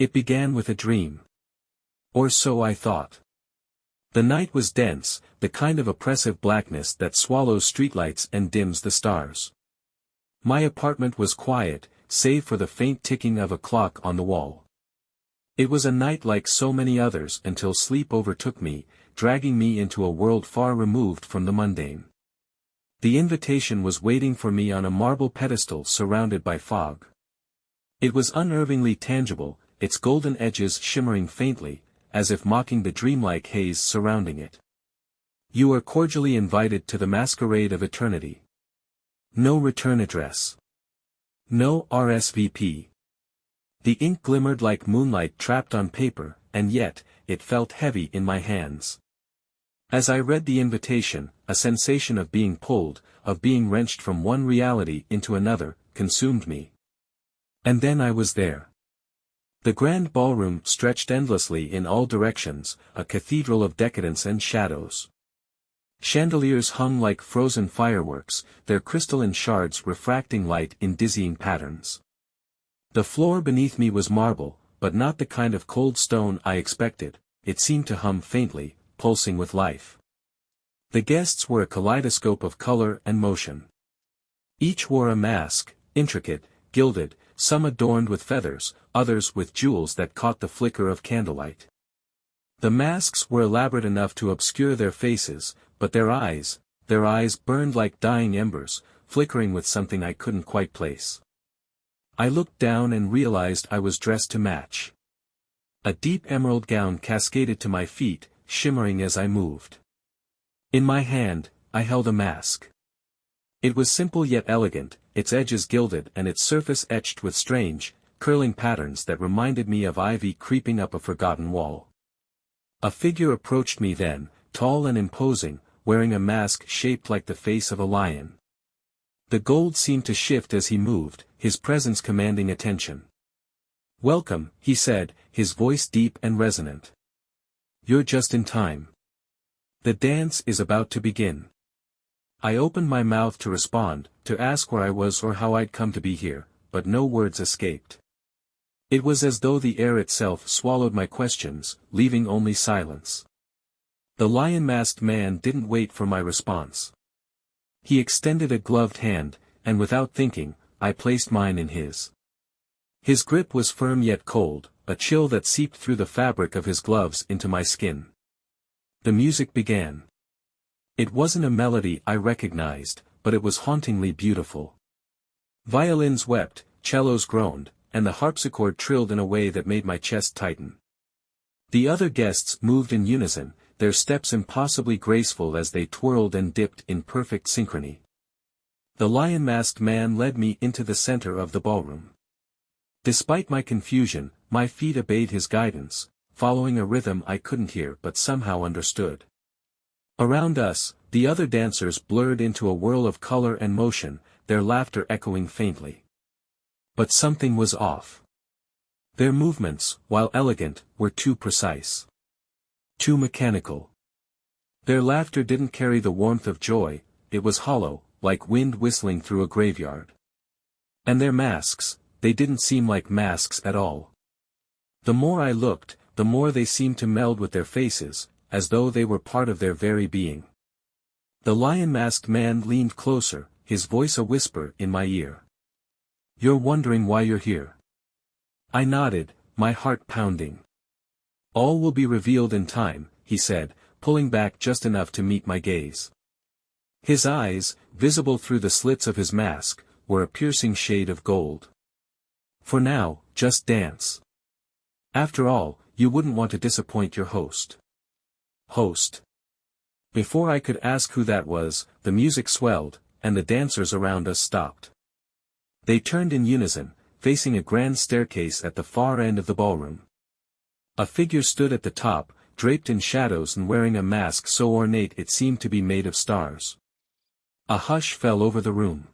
It began with a dream. Or so I thought. The night was dense, the kind of oppressive blackness that swallows streetlights and dims the stars. My apartment was quiet, save for the faint ticking of a clock on the wall. It was a night like so many others until sleep overtook me, dragging me into a world far removed from the mundane. The invitation was waiting for me on a marble pedestal surrounded by fog. It was unnervingly tangible, its golden edges shimmering faintly, as if mocking the dreamlike haze surrounding it. You are cordially invited to the Masquerade of Eternity. No return address. No RSVP. The ink glimmered like moonlight trapped on paper, and yet, it felt heavy in my hands. As I read the invitation, a sensation of being pulled, of being wrenched from one reality into another, consumed me. And then I was there. The grand ballroom stretched endlessly in all directions, a cathedral of decadence and shadows. Chandeliers hung like frozen fireworks, their crystalline shards refracting light in dizzying patterns. The floor beneath me was marble, but not the kind of cold stone I expected. It seemed to hum faintly, pulsing with life. The guests were a kaleidoscope of color and motion. Each wore a mask, intricate, gilded, some adorned with feathers, others with jewels that caught the flicker of candlelight. The masks were elaborate enough to obscure their faces, but their eyes burned like dying embers, flickering with something I couldn't quite place. I looked down and realized I was dressed to match. A deep emerald gown cascaded to my feet, shimmering as I moved. In my hand, I held a mask. It was simple yet elegant, its edges gilded and its surface etched with strange, curling patterns that reminded me of ivy creeping up a forgotten wall. A figure approached me then, tall and imposing, wearing a mask shaped like the face of a lion. The gold seemed to shift as he moved, his presence commanding attention. "Welcome," he said, his voice deep and resonant. "You're just in time. The dance is about to begin." I opened my mouth to respond, to ask where I was or how I'd come to be here, but no words escaped. It was as though the air itself swallowed my questions, leaving only silence. The lion-masked man didn't wait for my response. He extended a gloved hand, and without thinking, I placed mine in his. His grip was firm yet cold, a chill that seeped through the fabric of his gloves into my skin. The music began. It wasn't a melody I recognized, but it was hauntingly beautiful. Violins wept, cellos groaned, and the harpsichord trilled in a way that made my chest tighten. The other guests moved in unison, their steps impossibly graceful as they twirled and dipped in perfect synchrony. The lion-masked man led me into the center of the ballroom. Despite my confusion, my feet obeyed his guidance, following a rhythm I couldn't hear but somehow understood. Around us, the other dancers blurred into a whirl of color and motion, their laughter echoing faintly. But something was off. Their movements, while elegant, were too precise. Too mechanical. Their laughter didn't carry the warmth of joy, it was hollow, like wind whistling through a graveyard. And their masks, they didn't seem like masks at all. The more I looked, the more they seemed to meld with their faces, as though they were part of their very being. The lion-masked man leaned closer, his voice a whisper in my ear. "You're wondering why you're here." I nodded, my heart pounding. "All will be revealed in time," he said, pulling back just enough to meet my gaze. His eyes, visible through the slits of his mask, were a piercing shade of gold. "For now, just dance. After all, you wouldn't want to disappoint your host." Host. Before I could ask who that was, the music swelled, and the dancers around us stopped. They turned in unison, facing a grand staircase at the far end of the ballroom. A figure stood at the top, draped in shadows and wearing a mask so ornate it seemed to be made of stars. A hush fell over the room.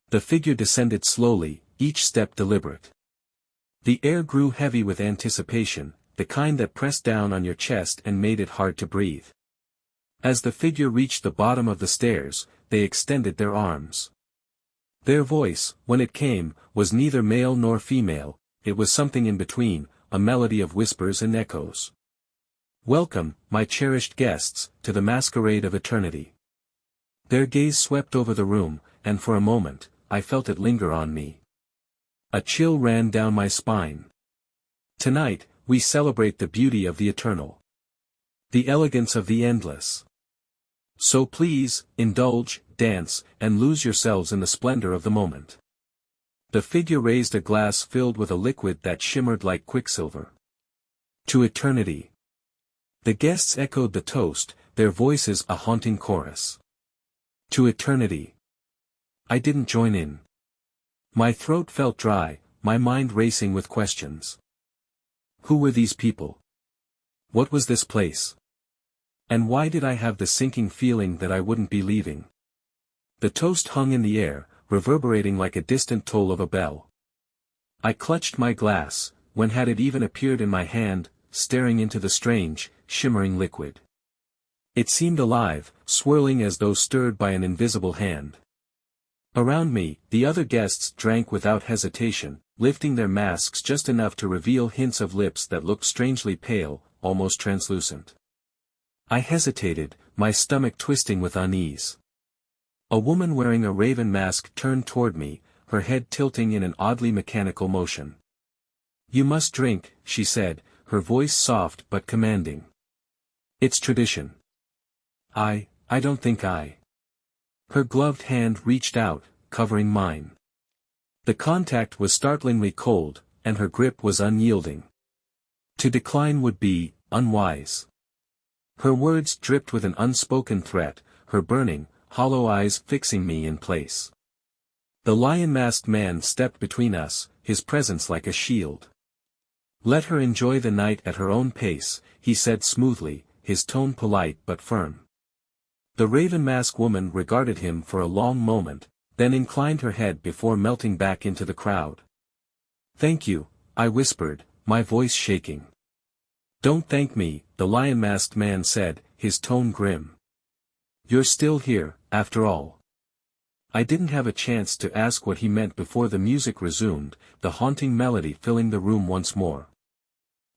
The figure descended slowly, each step deliberate. The air grew heavy with anticipation, the kind that pressed down on your chest and made it hard to breathe. As the figure reached the bottom of the stairs, they extended their arms. Their voice, when it came, was neither male nor female, it was something in between, a melody of whispers and echoes. "Welcome, my cherished guests, to the Masquerade of Eternity." Their gaze swept over the room, and for a moment, I felt it linger on me. A chill ran down my spine. Tonight, we celebrate the beauty of the eternal. The elegance of the endless. So please, indulge, dance, and lose yourselves in the splendor of the moment. The figure raised a glass filled with a liquid that shimmered like quicksilver. To eternity. The guests echoed the toast, their voices a haunting chorus. To eternity. I didn't join in. My throat felt dry, my mind racing with questions. Who were these people? What was this place? And why did I have the sinking feeling that I wouldn't be leaving? The toast hung in the air, reverberating like a distant toll of a bell. I clutched my glass, when had it even appeared in my hand, staring into the strange, shimmering liquid. It seemed alive, swirling as though stirred by an invisible hand. Around me, the other guests drank without hesitation, lifting their masks just enough to reveal hints of lips that looked strangely pale, almost translucent. I hesitated, my stomach twisting with unease. A woman wearing a raven mask turned toward me, her head tilting in an oddly mechanical motion. "You must drink," she said, her voice soft but commanding. "It's tradition." I don't think I. Her gloved hand reached out, covering mine. The contact was startlingly cold, and her grip was unyielding. To decline would be unwise. Her words dripped with an unspoken threat, her burning, hollow eyes fixing me in place. The lion-masked man stepped between us, his presence like a shield. "Let her enjoy the night at her own pace," he said smoothly, his tone polite but firm. The raven-masked woman regarded him for a long moment, then inclined her head before melting back into the crowd. "Thank you," I whispered, my voice shaking. "Don't thank me," the lion-masked man said, his tone grim. "You're still here, after all." I didn't have a chance to ask what he meant before the music resumed, the haunting melody filling the room once more.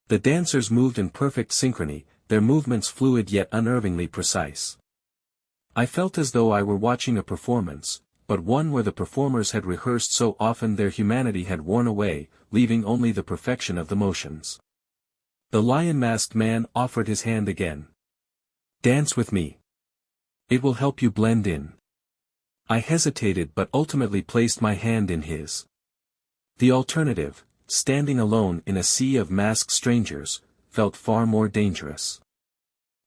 The dancers moved in perfect synchrony, their movements fluid yet unnervingly precise. I felt as though I were watching a performance, but one where the performers had rehearsed so often their humanity had worn away, leaving only the perfection of the motions. The lion-masked man offered his hand again. "Dance with me. It will help you blend in." I hesitated but ultimately placed my hand in his. The alternative, standing alone in a sea of masked strangers, felt far more dangerous.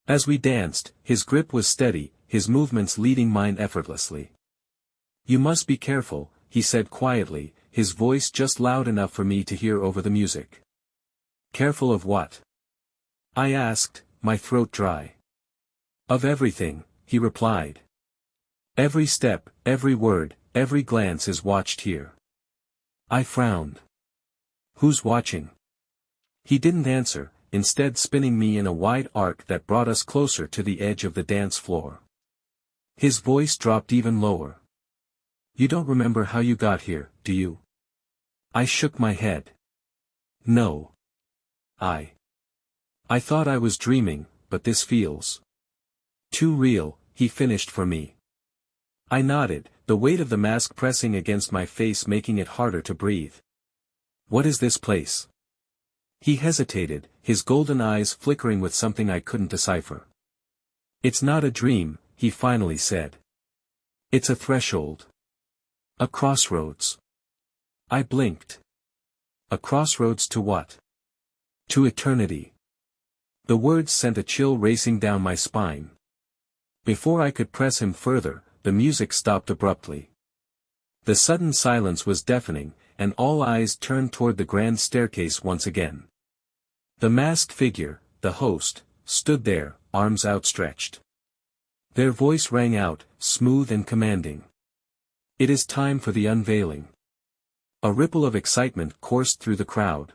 As we danced, his grip was steady, his movements leading mine effortlessly. "You must be careful," he said quietly, his voice just loud enough for me to hear over the music. "Careful of what?" I asked, my throat dry. "Of everything," he replied. "Every step, every word, every glance is watched here." I frowned. "Who's watching?" He didn't answer, instead spinning me in a wide arc that brought us closer to the edge of the dance floor. His voice dropped even lower. "You don't remember how you got here, do you?" I shook my head. "No. I thought I was dreaming, but this feels too real," he finished for me. I nodded, the weight of the mask pressing against my face making it harder to breathe. "What is this place?" He hesitated, his golden eyes flickering with something I couldn't decipher. "It's not a dream," he finally said. "It's a threshold. A crossroads." I blinked. "A crossroads to what?" "To eternity." The words sent a chill racing down my spine. Before I could press him further, the music stopped abruptly. The sudden silence was deafening, and all eyes turned toward the grand staircase once again. The masked figure, the host, stood there, arms outstretched. Their voice rang out, smooth and commanding. "It is time for the unveiling." A ripple of excitement coursed through the crowd.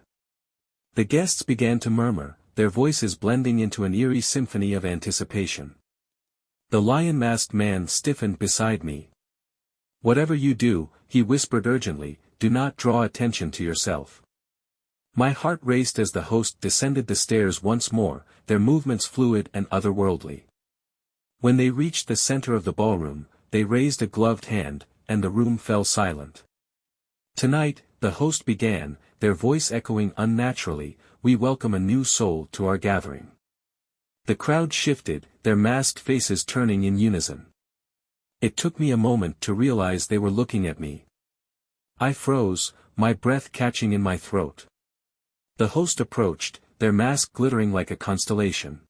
The guests began to murmur, their voices blending into an eerie symphony of anticipation. The lion-masked man stiffened beside me. "Whatever you do," he whispered urgently, "do not draw attention to yourself. My heart raced as the host descended the stairs once more, their movements fluid and otherworldly. When they reached the center of the ballroom, they raised a gloved hand, and the room fell silent. "Tonight," the host began, their voice echoing unnaturally, "we welcome a new soul to our gathering." The crowd shifted, their masked faces turning in unison. It took me a moment to realize they were looking at me. I froze, my breath catching in my throat. The host approached, their mask glittering like a constellation.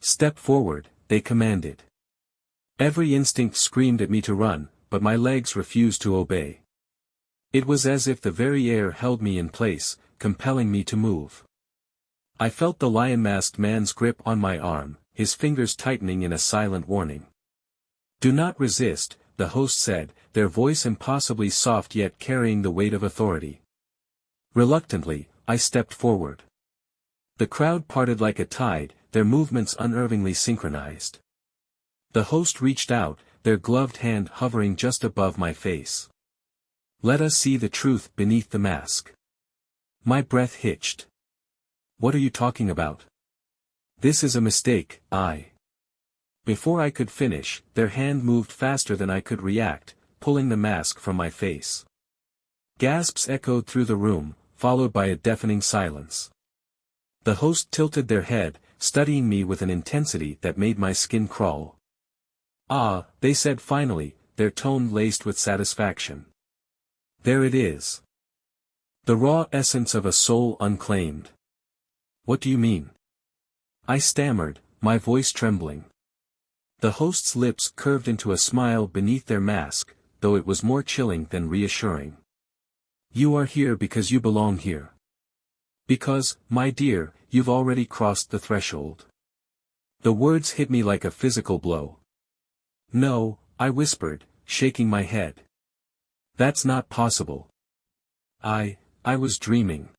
"Step forward," they commanded. Every instinct screamed at me to run, but my legs refused to obey. It was as if the very air held me in place, compelling me to move. I felt the lion-masked man's grip on my arm, his fingers tightening in a silent warning. "Do not resist," the host said, their voice impossibly soft yet carrying the weight of authority. Reluctantly, I stepped forward. The crowd parted like a tide, their movements unnervingly synchronized. The host reached out, their gloved hand hovering just above my face. "Let us see the truth beneath the mask." My breath hitched. "What are you talking about?" "This is a mistake, Before I could finish, their hand moved faster than I could react, pulling the mask from my face. Gasps echoed through the room, followed by a deafening silence. The host tilted their head, studying me with an intensity that made my skin crawl. "Ah," they said finally, their tone laced with satisfaction. "There it is. The raw essence of a soul unclaimed." "What do you mean?" I stammered, my voice trembling. The host's lips curved into a smile beneath their mask, though it was more chilling than reassuring. "You are here because you belong here. Because, my dear, you've already crossed the threshold." The words hit me like a physical blow. "No," I whispered, shaking my head. "That's not possible. I was dreaming.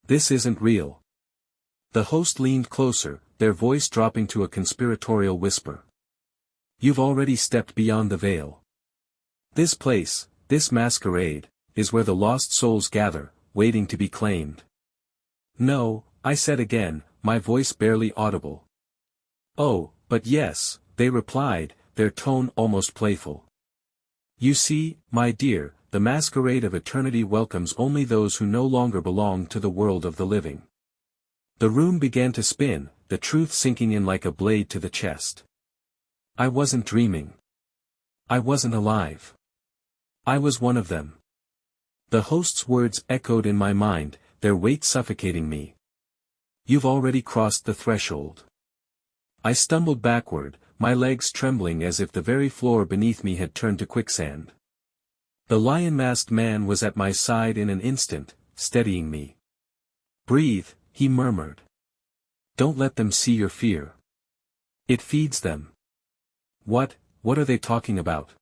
This isn't real." The host leaned closer, their voice dropping to a conspiratorial whisper. "You've already stepped beyond the veil. This place, this masquerade, is where the lost souls gather, waiting to be claimed." "No," I said again, my voice barely audible. "Oh, but yes," they replied, their tone almost playful. "You see, my dear, the masquerade of eternity welcomes only those who no longer belong to the world of the living." The room began to spin, the truth sinking in like a blade to the chest. I wasn't dreaming. I wasn't alive. I was one of them. The host's words echoed in my mind, their weight suffocating me. "You've already crossed the threshold." I stumbled backward, my legs trembling as if the very floor beneath me had turned to quicksand. The lion-masked man was at my side in an instant, steadying me. "Breathe," he murmured. "Don't let them see your fear. It feeds them." What are they talking about?"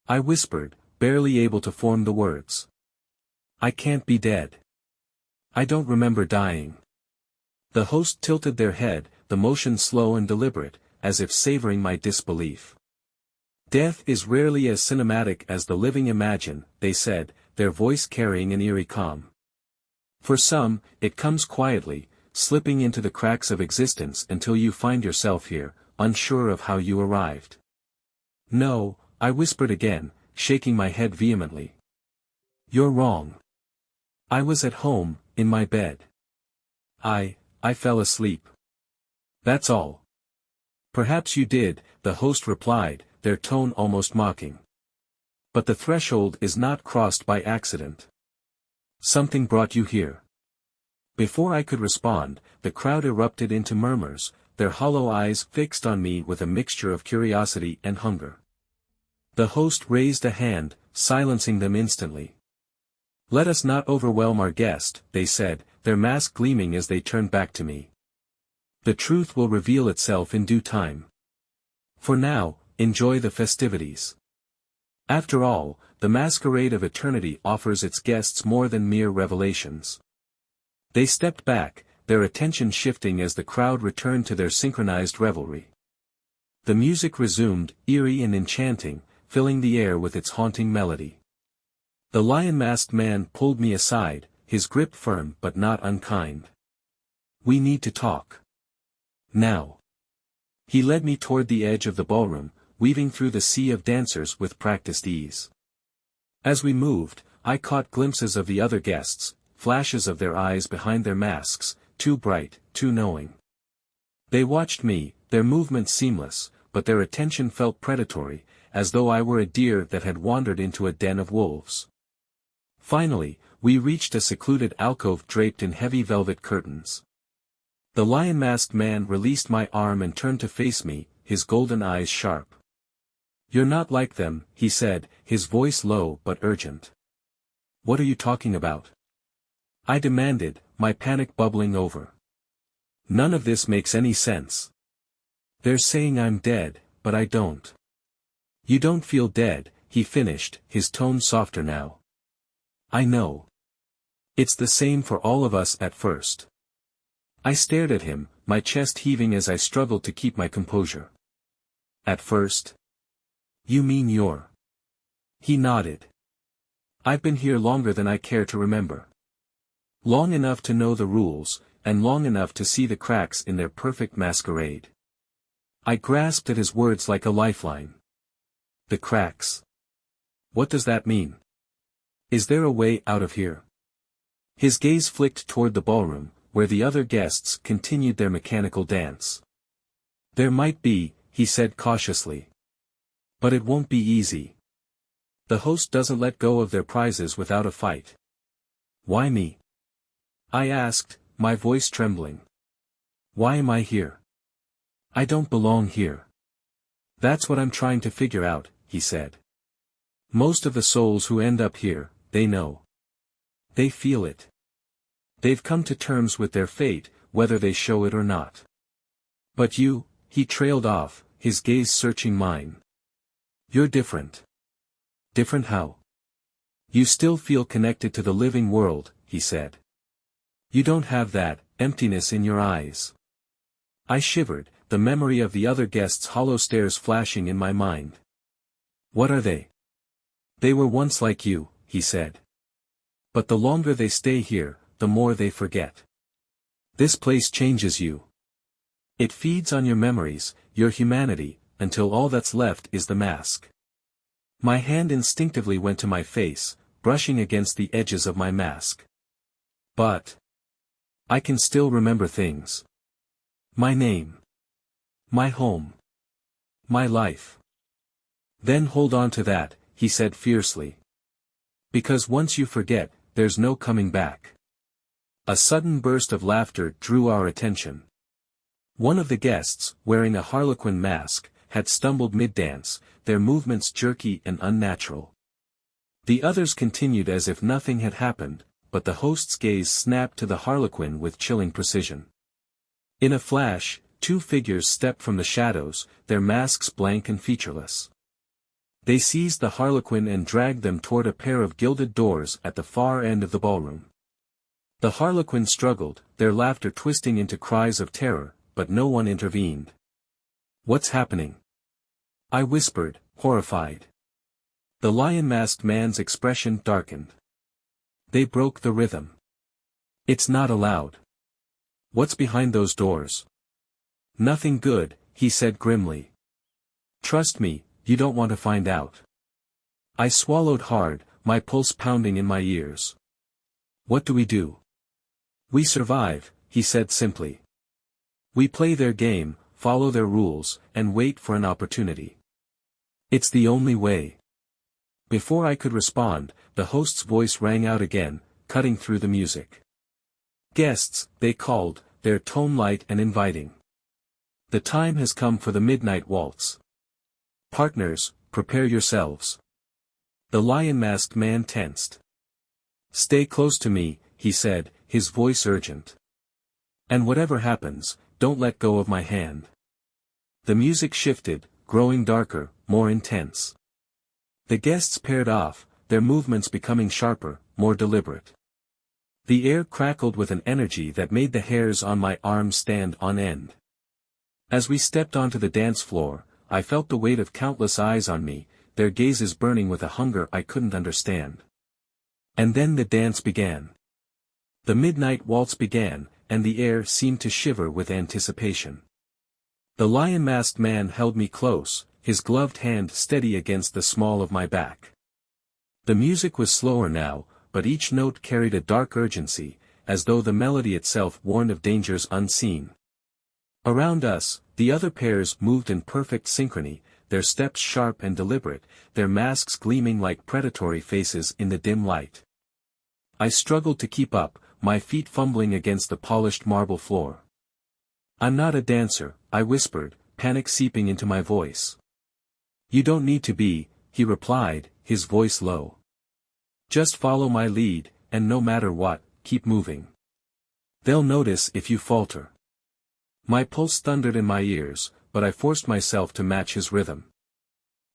I whispered, barely able to form the words. "I can't be dead. I don't remember dying." The host tilted their head, the motion slow and deliberate, as if savoring my disbelief. "Death is rarely as cinematic as the living imagine," they said, their voice carrying an eerie calm. "For some, it comes quietly, slipping into the cracks of existence until you find yourself here, unsure of how you arrived." "No," I whispered again, shaking my head vehemently. "You're wrong. I was at home, in my bed. I fell asleep. That's all." "Perhaps you did," the host replied, their tone almost mocking. "But the threshold is not crossed by accident. Something brought you here." Before I could respond, the crowd erupted into murmurs, their hollow eyes fixed on me with a mixture of curiosity and hunger. The host raised a hand, silencing them instantly. "Let us not overwhelm our guest," they said, their mask gleaming as they turned back to me. "The truth will reveal itself in due time. For now, enjoy the festivities. After all, the Masquerade of Eternity offers its guests more than mere revelations." They stepped back, their attention shifting as the crowd returned to their synchronized revelry. The music resumed, eerie and enchanting, filling the air with its haunting melody. The lion-masked man pulled me aside, his grip firm but not unkind. "We need to talk. Now." He led me toward the edge of the ballroom, weaving through the sea of dancers with practiced ease. As we moved, I caught glimpses of the other guests, flashes of their eyes behind their masks, too bright, too knowing. They watched me, their movements seamless, but their attention felt predatory, as though I were a deer that had wandered into a den of wolves. Finally, we reached a secluded alcove draped in heavy velvet curtains. The lion-masked man released my arm and turned to face me, his golden eyes sharp. "You're not like them," he said, his voice low but urgent. "What are you talking about?" I demanded, my panic bubbling over. "None of this makes any sense. They're saying I'm dead, but I don't." "You don't feel dead," he finished, his tone softer now. "I know. It's the same for all of us at first." I stared at him, my chest heaving as I struggled to keep my composure. "At first? You mean you're—" He nodded. "I've been here longer than I care to remember. Long enough to know the rules, and long enough to see the cracks in their perfect masquerade." I grasped at his words like a lifeline. "The cracks? What does that mean? Is there a way out of here?" His gaze flicked toward the ballroom, where the other guests continued their mechanical dance. "There might be," he said cautiously. "But it won't be easy. The host doesn't let go of their prizes without a fight." "Why me?" I asked, my voice trembling. "Why am I here? I don't belong here." "That's what I'm trying to figure out," he said. "Most of the souls who end up here, they know. They feel it. They've come to terms with their fate, whether they show it or not. But you," he trailed off, his gaze searching mine. "You're different." "Different how?" "You still feel connected to the living world," he said. "You don't have that emptiness in your eyes." I shivered, the memory of the other guests' hollow stares flashing in my mind. "What are they?" "They were once like you," he said. "But the longer they stay here, the more they forget. This place changes you. It feeds on your memories, your humanity, until all that's left is the mask." My hand instinctively went to my face, brushing against the edges of my mask. "But I can still remember things. My name. My home. My life." "Then hold on to that," he said fiercely. "Because once you forget, there's no coming back." A sudden burst of laughter drew our attention. One of the guests, wearing a harlequin mask, had stumbled mid-dance, their movements jerky and unnatural. The others continued as if nothing had happened, but the host's gaze snapped to the harlequin with chilling precision. In a flash, two figures stepped from the shadows, their masks blank and featureless. They seized the harlequin and dragged them toward a pair of gilded doors at the far end of the ballroom. The harlequin struggled, their laughter twisting into cries of terror, but no one intervened. "What's happening?" I whispered, horrified. The lion-masked man's expression darkened. "They broke the rhythm. It's not allowed." "What's behind those doors?" "Nothing good," he said grimly. "Trust me, you don't want to find out." I swallowed hard, my pulse pounding in my ears. "What do we do?" "We survive," he said simply. "We play their game, follow their rules, and wait for an opportunity. It's the only way." Before I could respond, the host's voice rang out again, cutting through the music. "Guests," they called, their tone light and inviting. "The time has come for the midnight waltz. Partners, prepare yourselves." The lion-masked man tensed. "Stay close to me," he said, his voice urgent. "And whatever happens, don't let go of my hand." The music shifted, growing darker, more intense. The guests paired off, their movements becoming sharper, more deliberate. The air crackled with an energy that made the hairs on my arms stand on end. As we stepped onto the dance floor, I felt the weight of countless eyes on me, their gazes burning with a hunger I couldn't understand. And then the dance began. The midnight waltz began, and the air seemed to shiver with anticipation. The lion-masked man held me close, his gloved hand steady against the small of my back. The music was slower now, but each note carried a dark urgency, as though the melody itself warned of dangers unseen. Around us, the other pairs moved in perfect synchrony, their steps sharp and deliberate, their masks gleaming like predatory faces in the dim light. I struggled to keep up, my feet fumbling against the polished marble floor. "I'm not a dancer," I whispered, panic seeping into my voice. "You don't need to be," he replied, his voice low. "Just follow my lead, and no matter what, keep moving. They'll notice if you falter." My pulse thundered in my ears, but I forced myself to match his rhythm.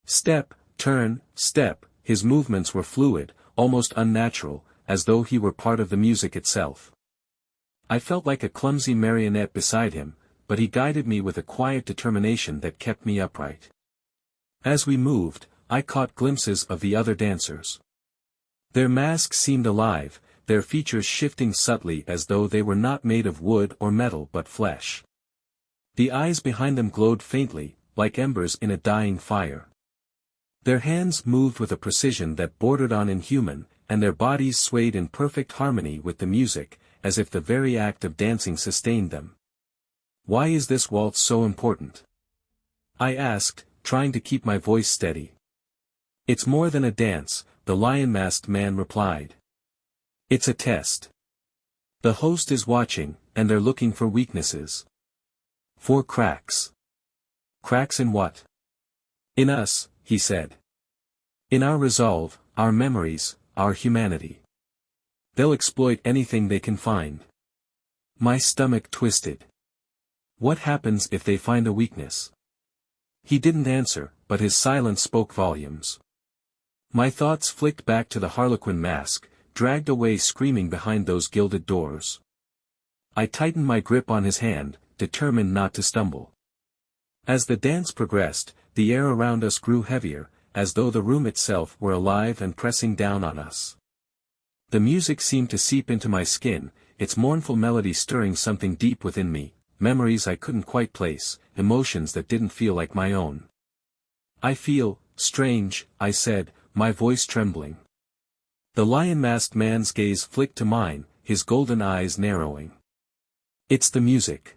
Step, turn, step, his movements were fluid, almost unnatural, as though he were part of the music itself. I felt like a clumsy marionette beside him, but he guided me with a quiet determination that kept me upright. As we moved, I caught glimpses of the other dancers. Their masks seemed alive, their features shifting subtly as though they were not made of wood or metal but flesh. The eyes behind them glowed faintly, like embers in a dying fire. Their hands moved with a precision that bordered on inhuman, and their bodies swayed in perfect harmony with the music, as if the very act of dancing sustained them. "Why is this waltz so important?" I asked, trying to keep my voice steady. "It's more than a dance," the lion-masked man replied. "It's a test. The host is watching, and they're looking for weaknesses. For cracks." "Cracks in what?" "In us," he said. "In our resolve, our memories, our humanity. They'll exploit anything they can find." My stomach twisted. What happens if they find a weakness? He didn't answer, but his silence spoke volumes. My thoughts flicked back to the harlequin mask, dragged away screaming behind those gilded doors. I tightened my grip on his hand, determined not to stumble. As the dance progressed, the air around us grew heavier, as though the room itself were alive and pressing down on us. The music seemed to seep into my skin, its mournful melody stirring something deep within me, memories I couldn't quite place, emotions that didn't feel like my own. "I feel strange," I said, my voice trembling. The lion-masked man's gaze flicked to mine, his golden eyes narrowing. "It's the music.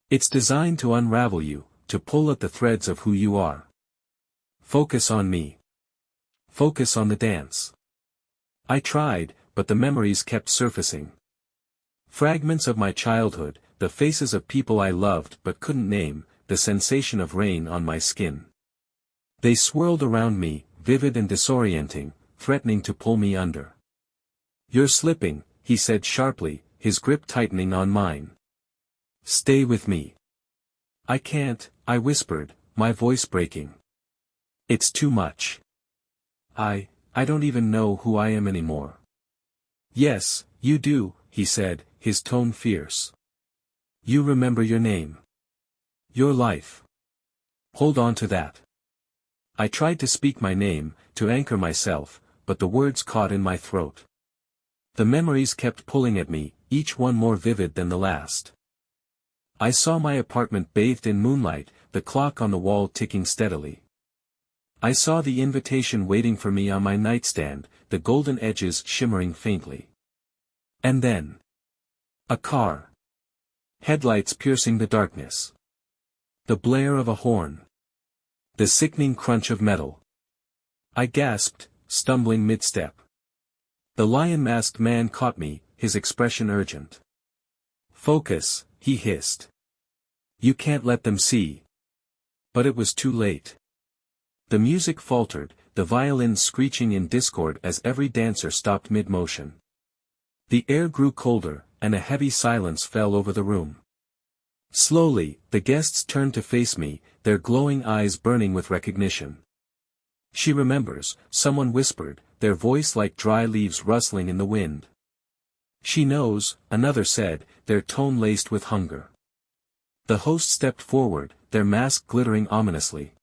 It's designed to unravel you, to pull at the threads of who you are. Focus on me. Focus on the dance." I tried, but the memories kept surfacing. Fragments of my childhood, the faces of people I loved but couldn't name, the sensation of rain on my skin. They swirled around me, vivid and disorienting, threatening to pull me under. "You're slipping," he said sharply, his grip tightening on mine. "Stay with me." "I can't," I whispered, my voice breaking. "It's too much. I don't even know who I am anymore." "Yes, you do," he said, his tone fierce. "You remember your name. Your life. Hold on to that." I tried to speak my name, to anchor myself, but the words caught in my throat. The memories kept pulling at me, each one more vivid than the last. I saw my apartment bathed in moonlight, the clock on the wall ticking steadily. I saw the invitation waiting for me on my nightstand, the golden edges shimmering faintly. And then, a car. Headlights piercing the darkness. The blare of a horn. The sickening crunch of metal. I gasped, stumbling mid-step. The lion-masked man caught me, his expression urgent. "Focus," he hissed. "You can't let them see." But it was too late. The music faltered, the violins screeching in discord as every dancer stopped mid-motion. The air grew colder, and a heavy silence fell over the room. Slowly, the guests turned to face me, their glowing eyes burning with recognition. "She remembers," someone whispered, their voice like dry leaves rustling in the wind. "She knows," another said, their tone laced with hunger. The host stepped forward, their mask glittering ominously.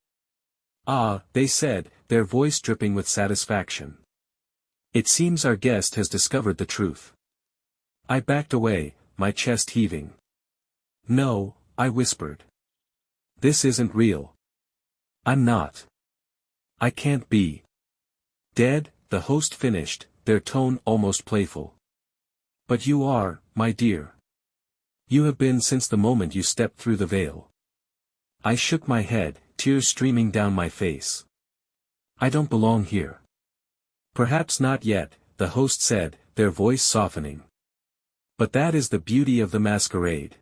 "Ah," they said, their voice dripping with satisfaction. "It seems our guest has discovered the truth." I backed away, my chest heaving. No, I whispered. This isn't real. I'm not. I can't be. Dead, the host finished, their tone almost playful. But you are, my dear. You have been since the moment you stepped through the veil. I shook my head, tears streaming down my face. I don't belong here. Perhaps not yet, the host said, their voice softening. But that is the beauty of the masquerade.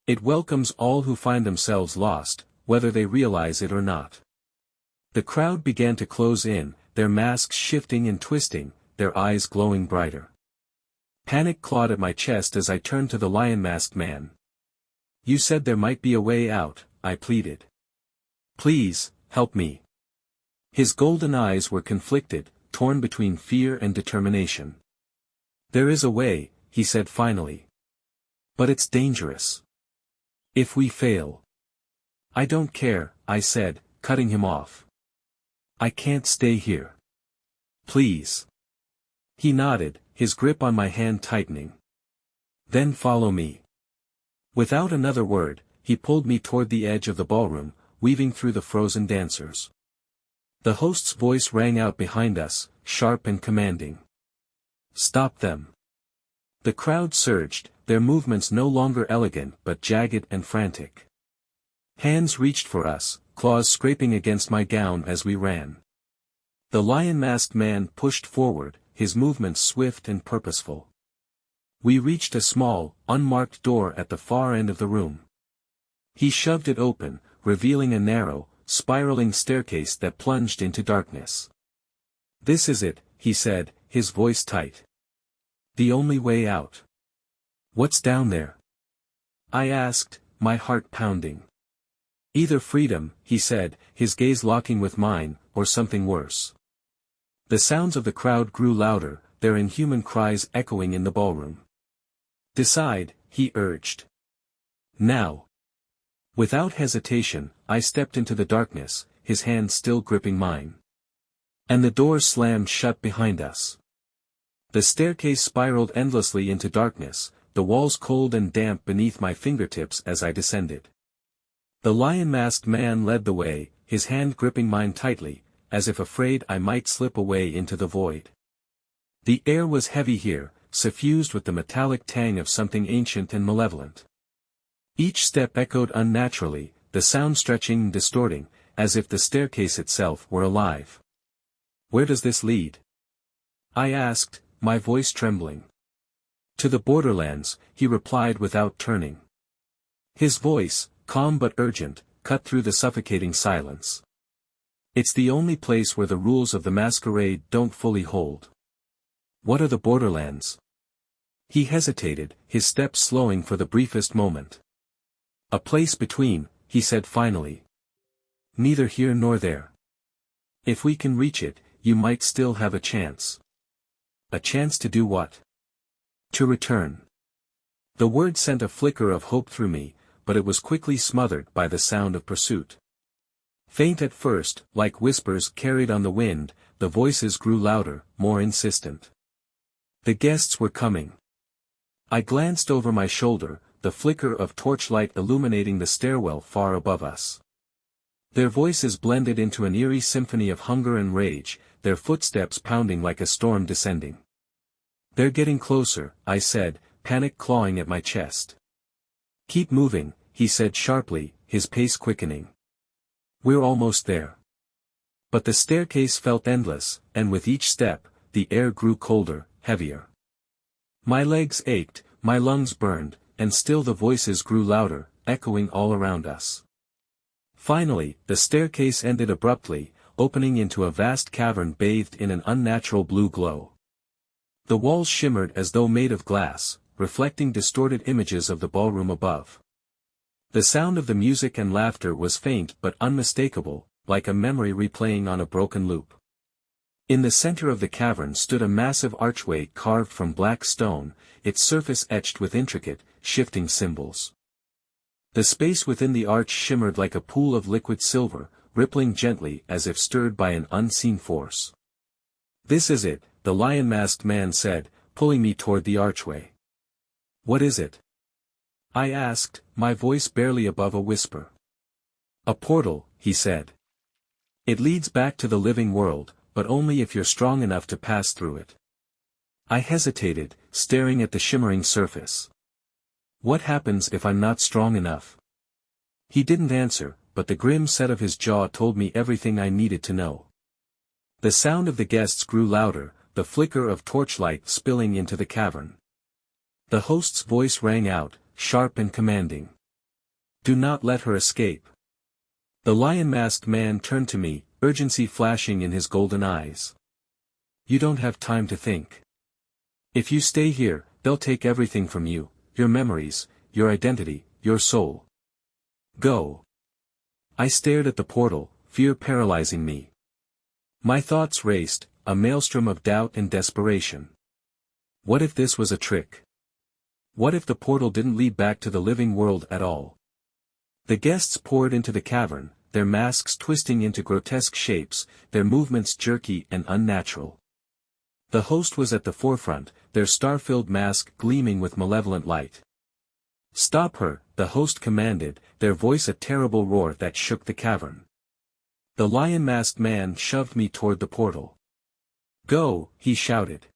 It welcomes all who find themselves lost, whether they realize it or not. The crowd began to close in, their masks shifting and twisting, their eyes glowing brighter. Panic clawed at my chest as I turned to the lion-masked man. You said there might be a way out, I pleaded. Please, help me. His golden eyes were conflicted, torn between fear and determination. There is a way, he said finally. But it's dangerous. If we fail. I don't care, I said, cutting him off. I can't stay here. Please. He nodded, his grip on my hand tightening. Then follow me. Without another word, he pulled me toward the edge of the ballroom, weaving through the frozen dancers. The host's voice rang out behind us, sharp and commanding. Stop them. The crowd surged, their movements no longer elegant but jagged and frantic. Hands reached for us, claws scraping against my gown as we ran. The lion-masked man pushed forward, his movements swift and purposeful. We reached a small, unmarked door at the far end of the room. He shoved it open, revealing a narrow, spiraling staircase that plunged into darkness. This is it, he said, his voice tight. The only way out. What's down there? I asked, my heart pounding. Either freedom, he said, his gaze locking with mine, or something worse. The sounds of the crowd grew louder, their inhuman cries echoing in the ballroom. Decide, he urged. Now. Without hesitation, I stepped into the darkness, his hand still gripping mine. And the door slammed shut behind us. The staircase spiraled endlessly into darkness, the walls cold and damp beneath my fingertips as I descended. The lion-masked man led the way, his hand gripping mine tightly, as if afraid I might slip away into the void. The air was heavy here, suffused with the metallic tang of something ancient and malevolent. Each step echoed unnaturally, the sound stretching and distorting, as if the staircase itself were alive. Where does this lead? I asked, my voice trembling. To the borderlands, he replied without turning. His voice, calm but urgent, cut through the suffocating silence. It's the only place where the rules of the masquerade don't fully hold. What are the borderlands? He hesitated, his steps slowing for the briefest moment. A place between, he said finally. Neither here nor there. If we can reach it, you might still have a chance. A chance to do what? To return. The word sent a flicker of hope through me, but it was quickly smothered by the sound of pursuit. Faint at first, like whispers carried on the wind, the voices grew louder, more insistent. The guests were coming. I glanced over my shoulder, the flicker of torchlight illuminating the stairwell far above us. Their voices blended into an eerie symphony of hunger and rage, their footsteps pounding like a storm descending. They're getting closer, I said, panic clawing at my chest. Keep moving, he said sharply, his pace quickening. We're almost there. But the staircase felt endless, and with each step, the air grew colder, heavier. My legs ached, my lungs burned, and still the voices grew louder, echoing all around us. Finally, the staircase ended abruptly, opening into a vast cavern bathed in an unnatural blue glow. The walls shimmered as though made of glass, reflecting distorted images of the ballroom above. The sound of the music and laughter was faint but unmistakable, like a memory replaying on a broken loop. In the center of the cavern stood a massive archway carved from black stone, its surface etched with intricate, shifting symbols. The space within the arch shimmered like a pool of liquid silver, rippling gently as if stirred by an unseen force. This is it, the lion-masked man said, pulling me toward the archway. What is it? I asked, my voice barely above a whisper. A portal, he said. It leads back to the living world, but only if you're strong enough to pass through it. I hesitated, staring at the shimmering surface. What happens if I'm not strong enough? He didn't answer, but the grim set of his jaw told me everything I needed to know. The sound of the guests grew louder, the flicker of torchlight spilling into the cavern. The host's voice rang out, sharp and commanding. Do not let her escape. The lion-masked man turned to me, urgency flashing in his golden eyes. You don't have time to think. If you stay here, they'll take everything from you, your memories, your identity, your soul. Go. I stared at the portal, fear paralyzing me. My thoughts raced, a maelstrom of doubt and desperation. What if this was a trick? What if the portal didn't lead back to the living world at all? The guests poured into the cavern, their masks twisting into grotesque shapes, their movements jerky and unnatural. The host was at the forefront, their star-filled mask gleaming with malevolent light. Stop her, the host commanded, their voice a terrible roar that shook the cavern. The lion-masked man shoved me toward the portal. Go, he shouted.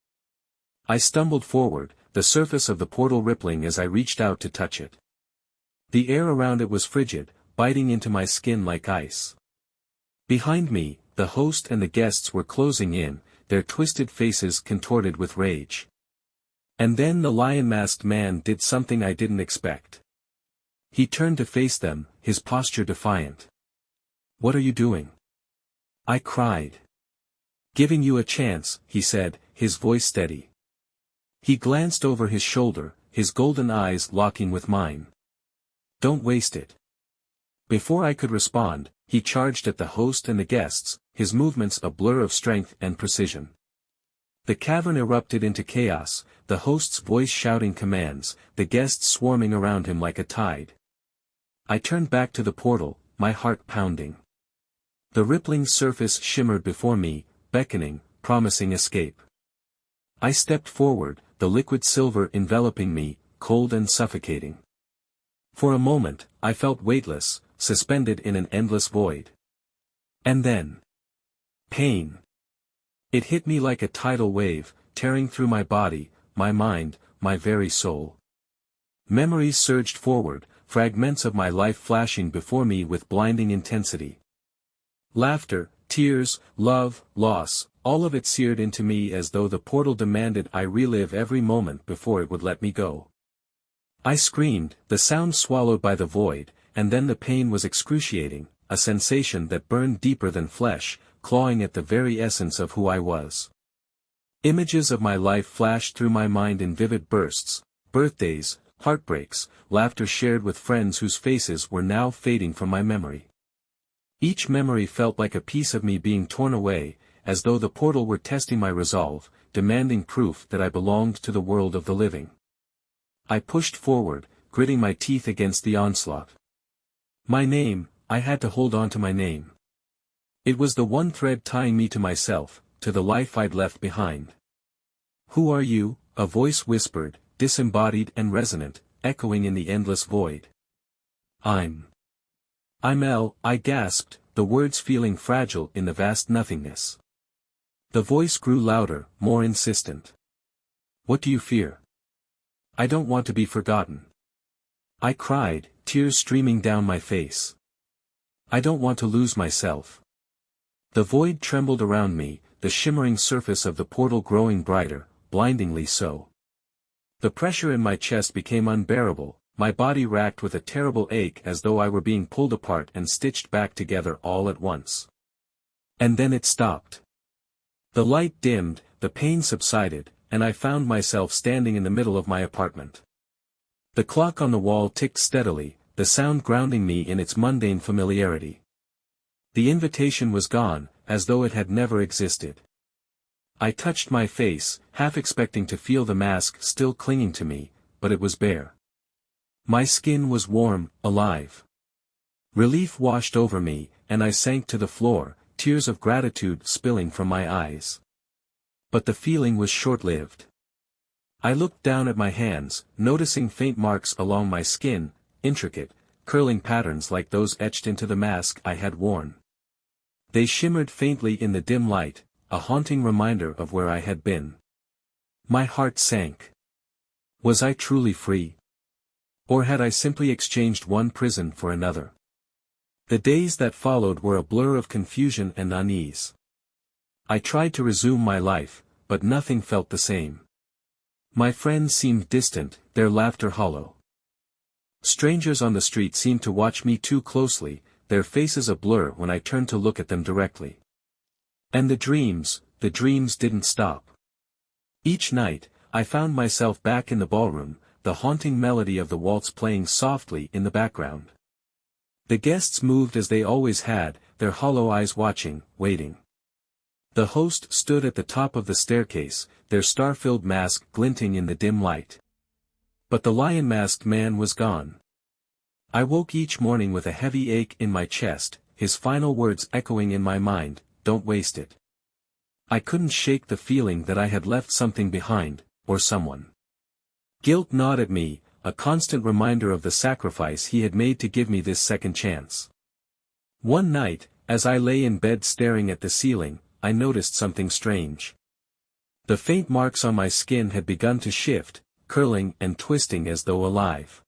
I stumbled forward, the surface of the portal rippling as I reached out to touch it. The air around it was frigid, biting into my skin like ice. Behind me, the host and the guests were closing in, their twisted faces contorted with rage. And then the lion-masked man did something I didn't expect. He turned to face them, his posture defiant. What are you doing? I cried. Giving you a chance, he said, his voice steady. He glanced over his shoulder, his golden eyes locking with mine. Don't waste it. Before I could respond, he charged at the host and the guests, his movements a blur of strength and precision. The cavern erupted into chaos, the host's voice shouting commands, the guests swarming around him like a tide. I turned back to the portal, my heart pounding. The rippling surface shimmered before me, beckoning, promising escape. I stepped forward, the liquid silver enveloping me, cold and suffocating. For a moment, I felt weightless, suspended in an endless void. And then, pain. It hit me like a tidal wave, tearing through my body, my mind, my very soul. Memories surged forward, fragments of my life flashing before me with blinding intensity. Laughter, tears, love, loss, all of it seared into me as though the portal demanded I relive every moment before it would let me go. I screamed, the sound swallowed by the void, and then the pain was excruciating, a sensation that burned deeper than flesh, clawing at the very essence of who I was. Images of my life flashed through my mind in vivid bursts, birthdays, heartbreaks, laughter shared with friends whose faces were now fading from my memory. Each memory felt like a piece of me being torn away, as though the portal were testing my resolve, demanding proof that I belonged to the world of the living. I pushed forward, gritting my teeth against the onslaught. My name, I had to hold on to my name. It was the one thread tying me to myself, to the life I'd left behind. Who are you? A voice whispered, disembodied and resonant, echoing in the endless void. I'm Elle, I gasped, the words feeling fragile in the vast nothingness. The voice grew louder, more insistent. What do you fear? I don't want to be forgotten. I cried, tears streaming down my face. I don't want to lose myself. The void trembled around me, the shimmering surface of the portal growing brighter, blindingly so. The pressure in my chest became unbearable, my body racked with a terrible ache as though I were being pulled apart and stitched back together all at once. And then it stopped. The light dimmed, the pain subsided, and I found myself standing in the middle of my apartment. The clock on the wall ticked steadily, the sound grounding me in its mundane familiarity. The invitation was gone, as though it had never existed. I touched my face, half expecting to feel the mask still clinging to me, but it was bare. My skin was warm, alive. Relief washed over me, and I sank to the floor, tears of gratitude spilling from my eyes. But the feeling was short-lived. I looked down at my hands, noticing faint marks along my skin, intricate, curling patterns like those etched into the mask I had worn. They shimmered faintly in the dim light, a haunting reminder of where I had been. My heart sank. Was I truly free? Or had I simply exchanged one prison for another? The days that followed were a blur of confusion and unease. I tried to resume my life, but nothing felt the same. My friends seemed distant, their laughter hollow. Strangers on the street seemed to watch me too closely, their faces a blur when I turned to look at them directly. And the dreams didn't stop. Each night, I found myself back in the ballroom, the haunting melody of the waltz playing softly in the background. The guests moved as they always had, their hollow eyes watching, waiting. The host stood at the top of the staircase, their star-filled mask glinting in the dim light. But the lion-masked man was gone. I woke each morning with a heavy ache in my chest, his final words echoing in my mind, "Don't waste it." I couldn't shake the feeling that I had left something behind, or someone. Guilt gnawed at me, a constant reminder of the sacrifice he had made to give me this second chance. One night, as I lay in bed staring at the ceiling, I noticed something strange. The faint marks on my skin had begun to shift, curling and twisting as though alive.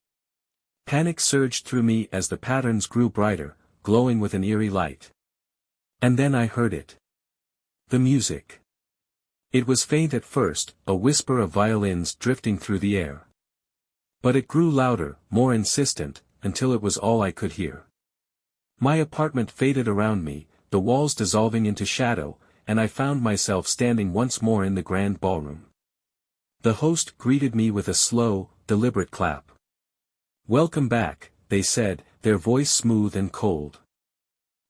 Panic surged through me as the patterns grew brighter, glowing with an eerie light. And then I heard it. The music. It was faint at first, a whisper of violins drifting through the air. But it grew louder, more insistent, until it was all I could hear. My apartment faded around me, the walls dissolving into shadow, and I found myself standing once more in the grand ballroom. The host greeted me with a slow, deliberate clap. "Welcome back," they said, their voice smooth and cold.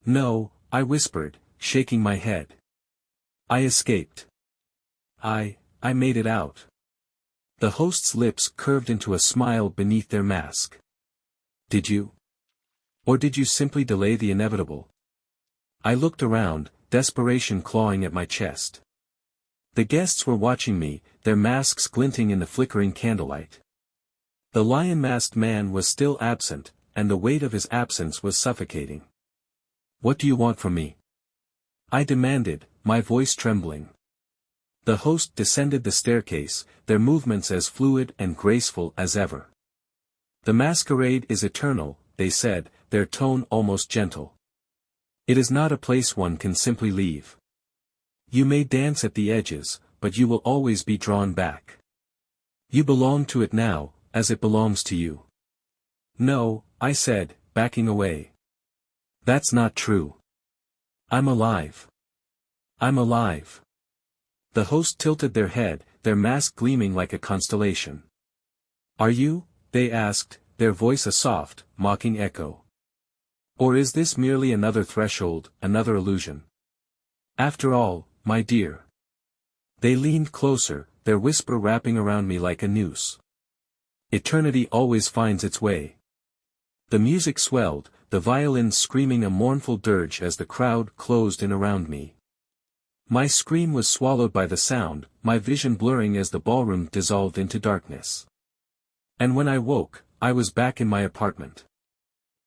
"No," I whispered, shaking my head. "I escaped. I made it out." The host's lips curved into a smile beneath their mask. "Did you? Or did you simply delay the inevitable?" I looked around, desperation clawing at my chest. The guests were watching me, their masks glinting in the flickering candlelight. The lion-masked man was still absent, and the weight of his absence was suffocating. "What do you want from me?" I demanded, my voice trembling. The host descended the staircase, their movements as fluid and graceful as ever. "The masquerade is eternal," they said, their tone almost gentle. "It is not a place one can simply leave. You may dance at the edges, but you will always be drawn back. You belong to it now, as it belongs to you." "No," I said, backing away. "That's not true. I'm alive. I'm alive." The host tilted their head, their mask gleaming like a constellation. "Are you?" they asked, their voice a soft, mocking echo. "Or is this merely another threshold, another illusion? After all, my dear." They leaned closer, their whisper wrapping around me like a noose. "Eternity always finds its way." The music swelled, the violins screaming a mournful dirge as the crowd closed in around me. My scream was swallowed by the sound, my vision blurring as the ballroom dissolved into darkness. And when I woke, I was back in my apartment.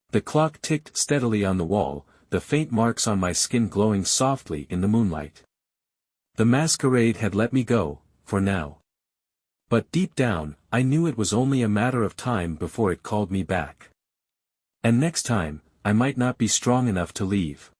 The clock ticked steadily on the wall, the faint marks on my skin glowing softly in the moonlight. The masquerade had let me go, for now. But deep down, I knew it was only a matter of time before it called me back. And next time, I might not be strong enough to leave.